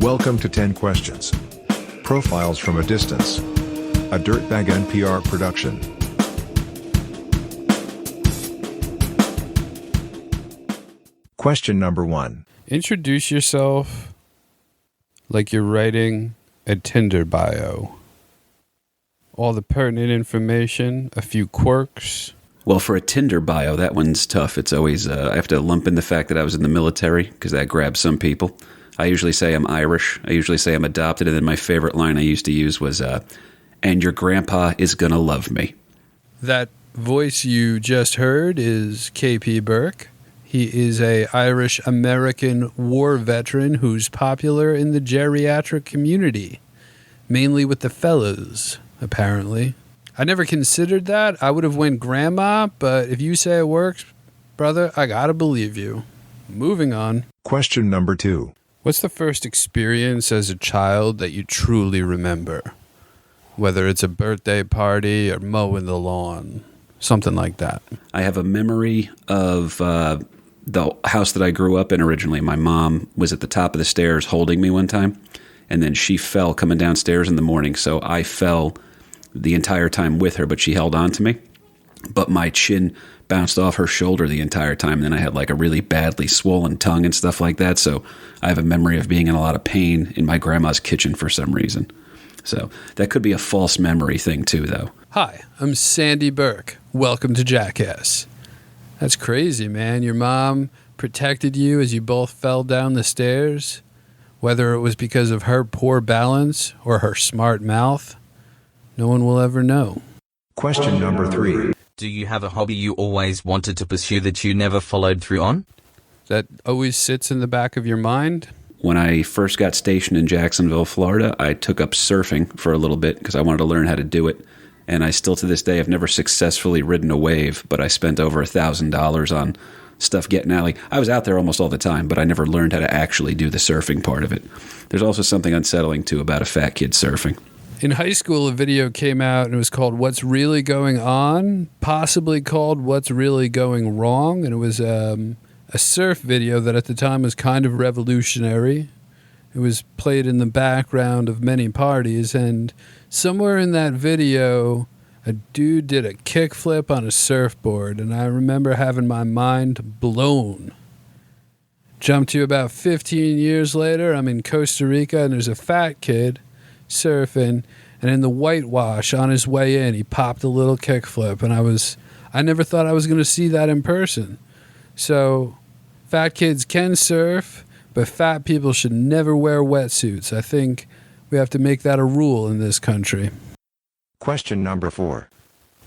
Welcome to 10 Questions. Profiles from a Distance. A Dirtbag NPR production. Question number 1. Introduce yourself like you're writing a Tinder bio. All the pertinent information, a few quirks. Well, for a Tinder bio, that one's tough. It's always, I have to lump in the fact that I was in the military, because that grabs some people. I usually say I'm Irish. I usually say I'm adopted, and then my favorite line I used to use was, and your grandpa is gonna love me. That voice you just heard is KP Burke. He is a Irish-American war veteran who's popular in the geriatric community, mainly with the fellas, apparently. I never considered that. I would have went grandma, but if you say it works, brother, I gotta believe you. Moving on. Question number 2. What's the first experience as a child that you truly remember? Whether it's a birthday party or mowing the lawn, something like that. I have a memory of the house that I grew up in originally. My mom was at the top of the stairs holding me one time, and then she fell coming downstairs in the morning, so I fell the entire time with her, but she held on to me. But my chin bounced off her shoulder the entire time, and then I had like a really badly swollen tongue and stuff like that, so I have a memory of being in a lot of pain in my grandma's kitchen for some reason. So that could be a false memory thing too, though. Hi, I'm Sandy Burke. Welcome to Jackass. That's crazy, man. Your mom protected you as you both fell down the stairs, whether it was because of her poor balance or her smart mouth. No one will ever know. Question number 3. Do you have a hobby you always wanted to pursue that you never followed through on? That always sits in the back of your mind? When I first got stationed in Jacksonville, Florida, I took up surfing for a little bit because I wanted to learn how to do it. And I still, to this day, have never successfully ridden a wave, but I spent over $1,000 on stuff getting out. Like, I was out there almost all the time, but I never learned how to actually do the surfing part of it. There's also something unsettling, too, about a fat kid surfing. In high school, a video came out and it was called What's Really Going On, possibly called What's Really Going Wrong. And it was a surf video that at the time was kind of revolutionary. It was played in the background of many parties, and somewhere in that video, a dude did a kickflip on a surfboard, and I remember having my mind blown. Jump to about 15 years later, I'm in Costa Rica, and there's a fat kid surfing, and in the whitewash on his way in, he popped a little kickflip, and I never thought I was going to see that in person. So, fat kids can surf, but fat people should never wear wetsuits. I think we have to make that a rule in this country. Question number 4.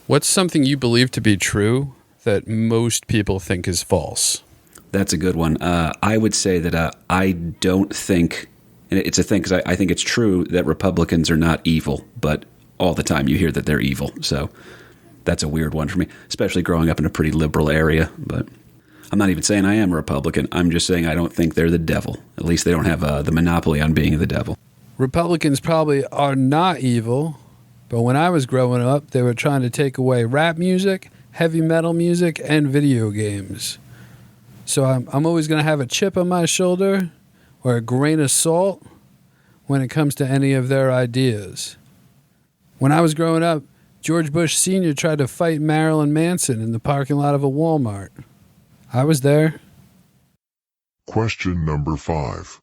What's something you believe to be true that most people think is false? That's a good one. I would say that I don't think, and it's a thing because I think it's true that Republicans are not evil, but all the time you hear that they're evil. So that's a weird one for me, especially growing up in a pretty liberal area. But I'm not even saying I am a Republican. I'm just saying I don't think they're the devil. At least they don't have the monopoly on being the devil. Republicans probably are not evil, but when I was growing up, they were trying to take away rap music, heavy metal music, and video games. So I'm always going to have a chip on my shoulder or a grain of salt when it comes to any of their ideas. When I was growing up, George Bush Sr. tried to fight Marilyn Manson in the parking lot of a Walmart. I was there. Question number 5.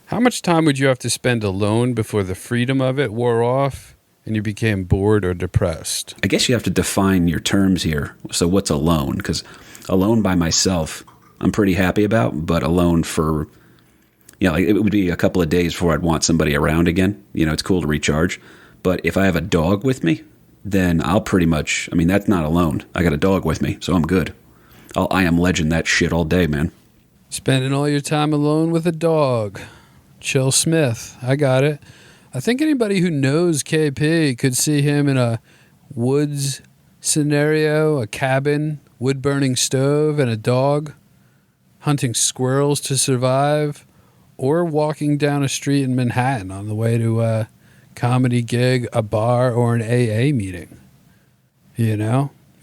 How much time would you have to spend alone before the freedom of it wore off and you became bored or depressed? I guess you have to define your terms here. So what's alone? Because alone by myself, I'm pretty happy about, but alone for, like it would be a couple of days before I'd want somebody around again. It's cool to recharge. But if I have a dog with me, then I'll pretty much, that's not alone. I got a dog with me, so I'm good. I am legend that shit all day, man. Spending all your time alone with a dog. Chill Smith. I got it. I think anybody who knows KP could see him in a woods scenario, a cabin, wood-burning stove, and a dog, hunting squirrels to survive, or walking down a street in Manhattan on the way to a comedy gig, a bar, or an AA meeting.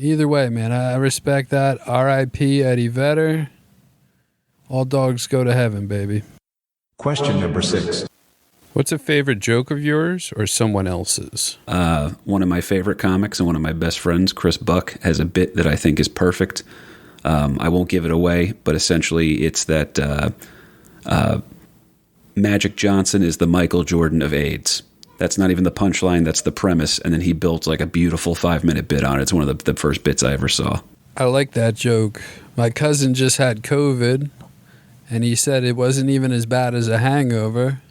Either way, man, I respect that. R.I.P. Eddie Vedder. All dogs go to heaven, baby. Question number 6. What's a favorite joke of yours or someone else's? One of my favorite comics and one of my best friends, Chris Buck, has a bit that I think is perfect. I won't give it away, but essentially it's that Magic Johnson is the Michael Jordan of AIDS. That's not even the punchline, that's the premise, and then he built like a beautiful 5-minute bit on it. It's one of the first bits I ever saw. I like that joke. My cousin just had COVID, and he said it wasn't even as bad as a hangover.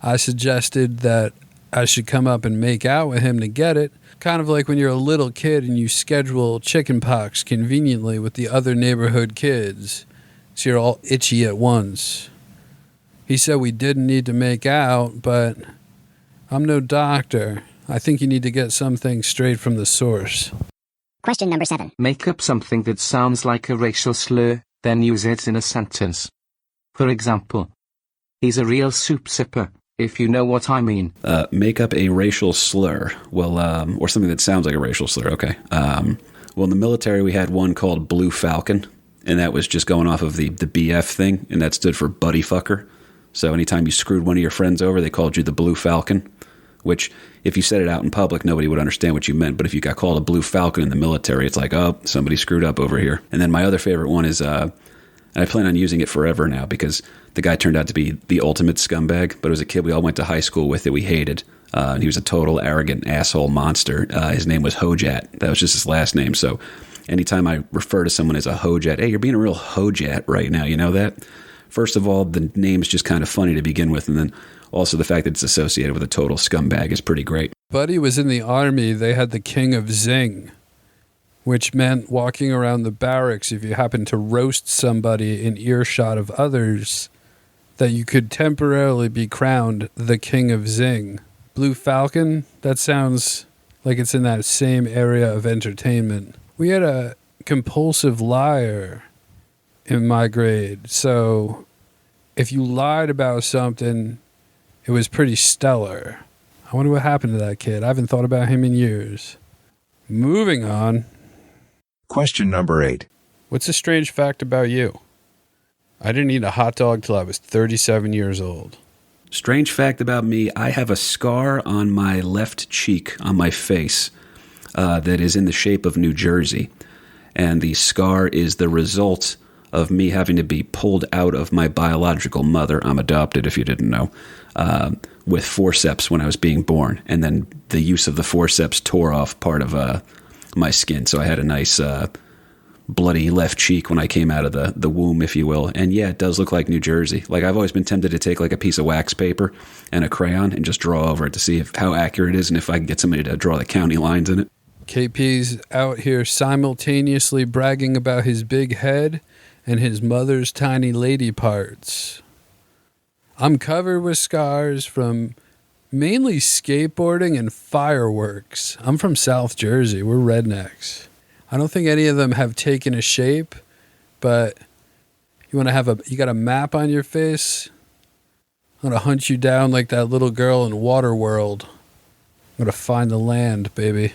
I suggested that I should come up and make out with him to get it. Kind of like when you're a little kid and you schedule chicken pox conveniently with the other neighborhood kids, so you're all itchy at once. He said we didn't need to make out, but I'm no doctor. I think you need to get something straight from the source. Question number 7. Make up something that sounds like a racial slur, then use it in a sentence. For example, he's a real soup sipper, if you know what I mean. Make up a racial slur. Well, or something that sounds like a racial slur. Okay. Well, in the military, we had one called Blue Falcon, and that was just going off of the BF thing, and that stood for buddy fucker. So anytime you screwed one of your friends over, they called you the Blue Falcon, which if you said it out in public, nobody would understand what you meant. But if you got called a Blue Falcon in the military, it's like, oh, somebody screwed up over here. And then my other favorite one is, and I plan on using it forever now because the guy turned out to be the ultimate scumbag, but it was a kid we all went to high school with that we hated. And he was a total arrogant asshole monster. His name was Hojat. That was just his last name. So anytime I refer to someone as a Hojat, hey, you're being a real Hojat right now. You know that? First of all, the name's just kind of funny to begin with, and then also the fact that it's associated with a total scumbag is pretty great. Buddy was in the army. They had the King of Zing, which meant walking around the barracks if you happened to roast somebody in earshot of others, that you could temporarily be crowned the King of Zing. Blue Falcon, that sounds like it's in that same area of entertainment. We had a compulsive liar in my grade, so if you lied about something, it was pretty stellar. I wonder what happened to that kid. I haven't thought about him in years. Moving on. Question number 8. What's a strange fact about you? I didn't eat a hot dog till I was 37 years old. Strange fact about me, I have a scar on my left cheek, on my face, that is in the shape of New Jersey. And the scar is the result of me having to be pulled out of my biological mother, I'm adopted if you didn't know, with forceps when I was being born. And then the use of the forceps tore off part of my skin. So I had a nice bloody left cheek when I came out of the womb, if you will. And yeah, it does look like New Jersey. Like I've always been tempted to take like a piece of wax paper and a crayon and just draw over it to see how accurate it is and if I can get somebody to draw the county lines in it. KP's out here simultaneously bragging about his big head and his mother's tiny lady parts. I'm covered with scars from mainly skateboarding and fireworks. I'm from South Jersey. We're rednecks. I don't think any of them have taken a shape, but you want to have you got a map on your face? I'm going to hunt you down like that little girl in Waterworld. I'm going to find the land, baby.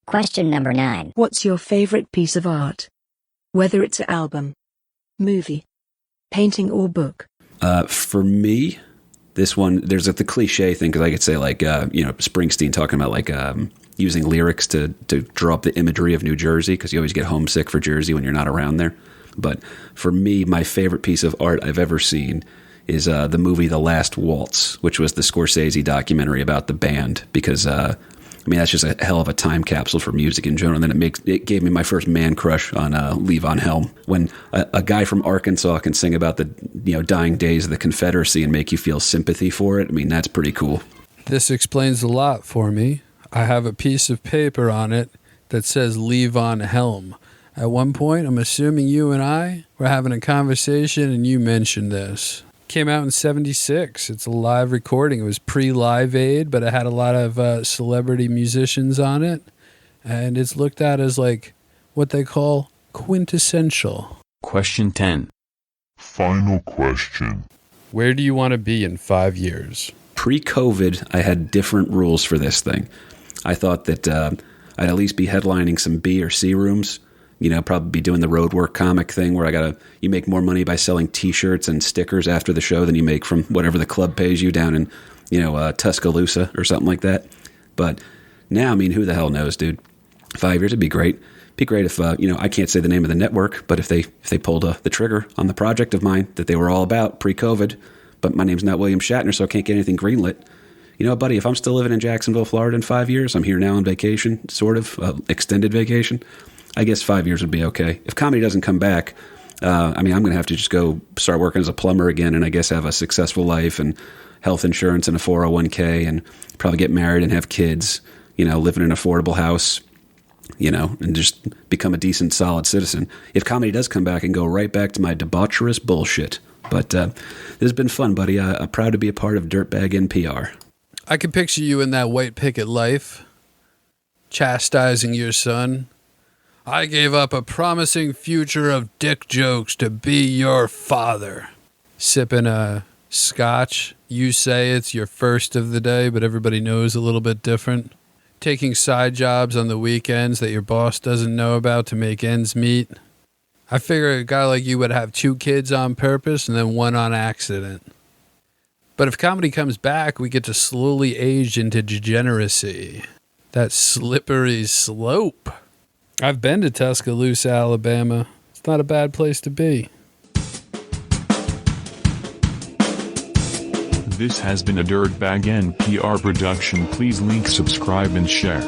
Question number 9. What's your favorite piece of art? Whether it's an album, movie, painting, or book. For me, this one, there's the cliche thing, because I could say like, Springsteen talking about like using lyrics to draw up the imagery of New Jersey, because you always get homesick for Jersey when you're not around there. But for me, my favorite piece of art I've ever seen is the movie The Last Waltz, which was the Scorsese documentary about the band, because that's just a hell of a time capsule for music in general. And then it gave me my first man crush on Levon Helm. When a guy from Arkansas can sing about the dying days of the Confederacy and make you feel sympathy for it, that's pretty cool. This explains a lot for me. I have a piece of paper on it that says Levon Helm. At one point, I'm assuming you and I were having a conversation and you mentioned this. Came out in 76. It's a live recording. It was pre-Live Aid, but it had a lot of celebrity musicians on it. And it's looked at as like what they call quintessential. Question 10. Final question. Where do you want to be in 5 years? Pre-COVID, I had different rules for this thing. I thought that I'd at least be headlining some B or C rooms, probably be doing the road work comic thing where you make more money by selling T-shirts and stickers after the show than you make from whatever the club pays you down in, Tuscaloosa or something like that. But now, I mean, who the hell knows, dude? 5 years would be great. Be great if, I can't say the name of the network, but if they pulled the trigger on the project of mine that they were all about pre-COVID, but my name's not William Shatner, so I can't get anything greenlit. Buddy, if I'm still living in Jacksonville, Florida in 5 years, I'm here now on vacation, sort of, extended vacation. I guess 5 years would be okay. If comedy doesn't come back, I'm going to have to just go start working as a plumber again and I guess have a successful life and health insurance and a 401k and probably get married and have kids, live in an affordable house, and just become a decent, solid citizen. If comedy does come back and go right back to my debaucherous bullshit. But this has been fun, buddy. I'm proud to be a part of Dirtbag NPR. I can picture you in that white picket life, chastising your son. I gave up a promising future of dick jokes to be your father. Sipping a scotch. You say it's your first of the day, but everybody knows a little bit different. Taking side jobs on the weekends that your boss doesn't know about to make ends meet. I figure a guy like you would have 2 kids on purpose and then 1 on accident. But if comedy comes back, we get to slowly age into degeneracy. That slippery slope. I've been to Tuscaloosa, Alabama. It's not a bad place to be. This has been a Dirtbag NPR production. Please link, subscribe, and share.